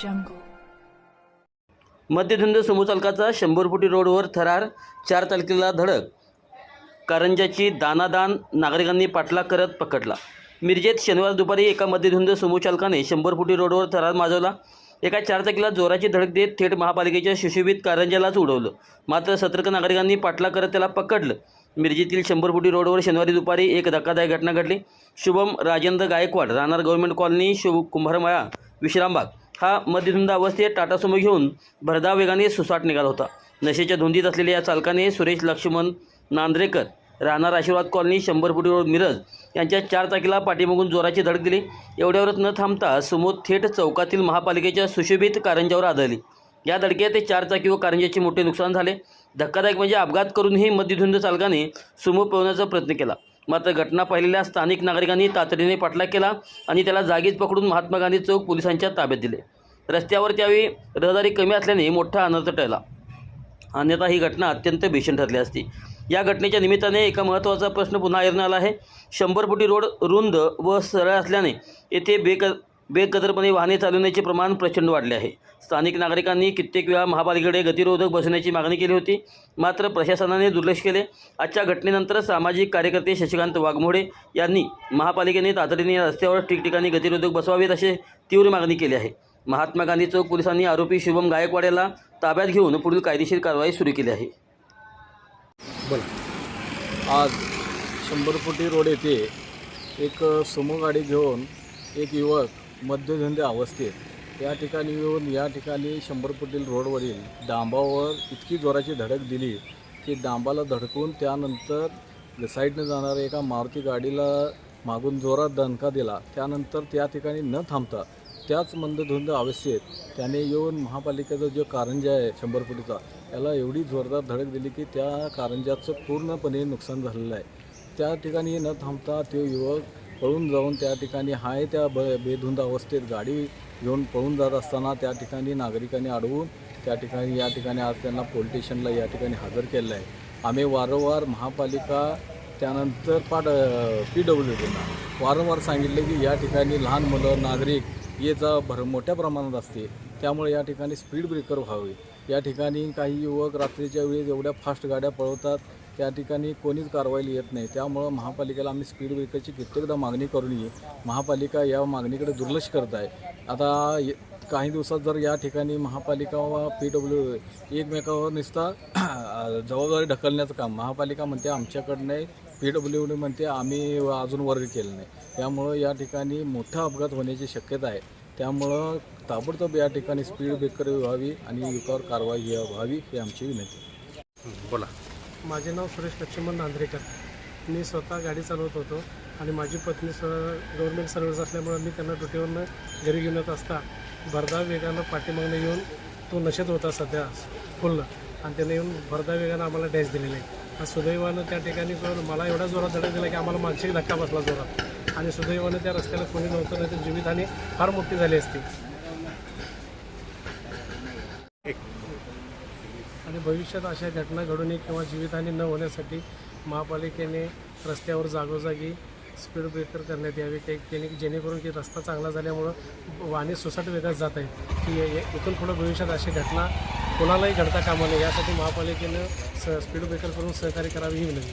jungle. मध्यधुंद समूहचालकाचा 100 फुटी रोडवर थरार, 4 तारखेला धडक. कारंजाची दानादान नागरिकांनी पाठलाग करत पकडला. मिरजेत शनिवार दुपारी एका मध्यधुंद समूहचालकाने 100 फुटी रोडवर थरार माजवला. एका 4 चाकीला जोराची धडक देत थेट महापालिकेच्या सुशोभित कारंजालाच उडवलं. मात्र सतर्क नागरिकांनी पाठलाग करत त्याला पकडलं. मिरजेतील 100 फुटी रोडवर शनिवारी दुपारी एक धक्कादायक घटना घडली. शुभम राजेंद्र गायकवाड, राहणार गव्हर्नमेंट कॉलनी, कुंभारमळा, विश्रामबाग हा मध्यधुंद अवस्थेत टाटा सुमो घेऊन भरधाव वेगाने सुसाट निघाला होता. नशेच्या धुंदीत असलेल्या या चालकाने सुरेश लक्ष्मण नांद्रेकर, राहणार आशीर्वाद कॉलनी, 100 फुटी रोड, मिरज यांच्या 4 चाकीला पाठीमागून जोराची धडक दिली. एवढ्यावरच न थांबता सुमो थेट चौकातील महापालिकेच्या सुशोभित कारंजावर आदळली. या धडकेत 4 चाकी व कारंजाचे मोठे नुकसान झाले. धक्कादायक म्हणजे अपघात करूनही मध्यधुंद चालकाने सुमो पळवण्याचा प्रयत्न केला. मात्र घटना पाहिलेल्या स्थानिक नागरिकांनी तातडीने पाठलाग केला आणि त्याला जागीच पकडून महात्मा गांधी चौक पोलिसांच्या ताब्यात दिले. रस्त्यावर त्यावेळी रहदारी कमी असल्याने मोठा अनर्थ टळला, अन्यथा ही घटना अत्यंत भीषण ठरली असती. या घटनेच्या निमित्ताने एका महत्त्वाचा प्रश्न पुन्हा ऐरणं आला आहे. 100 फुटी रोड रुंद व सरळ असल्याने येथे बेकदरपणे वाहने चालवण्याचे प्रमाण प्रचंड वाढले आहे. स्थानिक नागरिकांनी कित्येक वेळा महापालिकेकडे गतिरोधक बसवण्याची मागणी केली होती, मात्र प्रशासनाने दुर्लक्ष केले. आजच्या घटनेनंतर सामाजिक कार्यकर्ते शशिकांत वाघमोडे यांनी महापालिकेने तातडीने रस्त्यावर ठिकठिकाणी गतिरोधक बसवावेत अशी तीव्र मागणी केली आहे. महात्मा गांधी चौक पोलिसांनी आरोपी शुभम गायकवाड याला ताब्यात घेऊन पुढील कायदेशीर कारवाई सुरू केली आहे. आज 100 फुटी रोड येथे एक सुमो गाडी घेऊन एक युवक मध्यधुंद अवस्थेत या ठिकाणी येऊन या ठिकाणी 100 फुटी रोडवरील डांबावर इतकी जोराची धडक दिली की डांबाला धडकून त्यानंतर साईडने जाणाऱ्या एका मारुती गाडीला मागून जोरात दणका दिला. त्यानंतर त्या ठिकाणी न थांबता त्याच मध्यधुंद अवस्थेत त्याने येऊन महापालिकेचा जो कारंजा आहे 100 फुटीचा याला एवढी जोरदार धडक दिली की त्या कारंजाचं पूर्णपणे नुकसान झालेलं आहे. त्या ठिकाणी न थांबता तो युवक पळून जाऊन त्या ठिकाणी हाय त्या बेधुंद अवस्थेत गाडी घेऊन पळून जात असताना त्या ठिकाणी नागरिकांनी अडवून त्या ठिकाणी या ठिकाणी आज त्यांना पोलीस स्टेशनला या ठिकाणी हजर केलं आहे. आम्ही वारंवार महापालिका त्यानंतर PWDना वारंवार सांगितले की या ठिकाणी लहान मुलं नागरिक येचा मोठ्या प्रमाणात असते, त्यामुळे या ठिकाणी स्पीड ब्रेकर व्हावे. या ठिकाणी काही युवक रात्रीच्या वेळी एवढ्या फास्ट गाड्या पळवतात, त्या ठिकाणी कोणीच कारवाईला येत नाही. त्यामुळं महापालिकेला आम्ही स्पीड ब्रेकरची कित्येकदा मागणी करूनही महापालिका या मागणीकडे दुर्लक्ष करत आहे. आता काही दिवसात जर या ठिकाणी महापालिका व PW एकमेकावर नुसता जबाबदारी ढकलण्याचं काम महापालिका म्हणते आमच्याकडं नाही, PWD म्हणते आम्ही अजून वर्ग केलं नाही. त्यामुळं या ठिकाणी मोठा अपघात होण्याची शक्यता आहे. त्यामुळं ताबडतोब या ठिकाणी स्पीड ब्रेकर व्हावी आणि युवकावर कारवाई व्हावी ही आमची विनंती. बोला. माझे नाव सुरेश लक्ष्मण नांद्रेकर. मी स्वतः गाडी चालवत होतो आणि माझी पत्नी गव्हर्नमेंट सर्व्हिस असल्यामुळे मी त्यांना ड्युटीवरनं घरी घेऊन येत असता भरधाव वेगानं पाठीमागनं येऊन तो नशेत होता सध्या फुल, आणि त्याने येऊन भरधाव वेगानं आम्हाला डॅश दिलेले आहे. आणि सुदैवानं त्या ठिकाणी मला एवढा जोरात धडक दिला की आम्हाला मानसिक धक्का बसला जोरात, आणि सुदैवानं त्या रस्त्याला कोणी नव्हतं, नाही तर जीवितहानी फार मोठी झाली असती. आणि भविष्यात अशा घटना घडू नये किंवा जीवितहानी न होण्यासाठी महापालिकेने रस्त्यावर जागोजागी स्पीड ब्रेकर करण्यात यावे, जेणेकरून की रस्ता चांगला झाल्यामुळं वाहने सुसाट वेगात जात आहेत की इथून पुढं भविष्यात अशी घटना कोणालाही घडता कामा नये यासाठी महापालिकेनं स्पीड ब्रेकर करून सहकार्य करावे ही विनंती.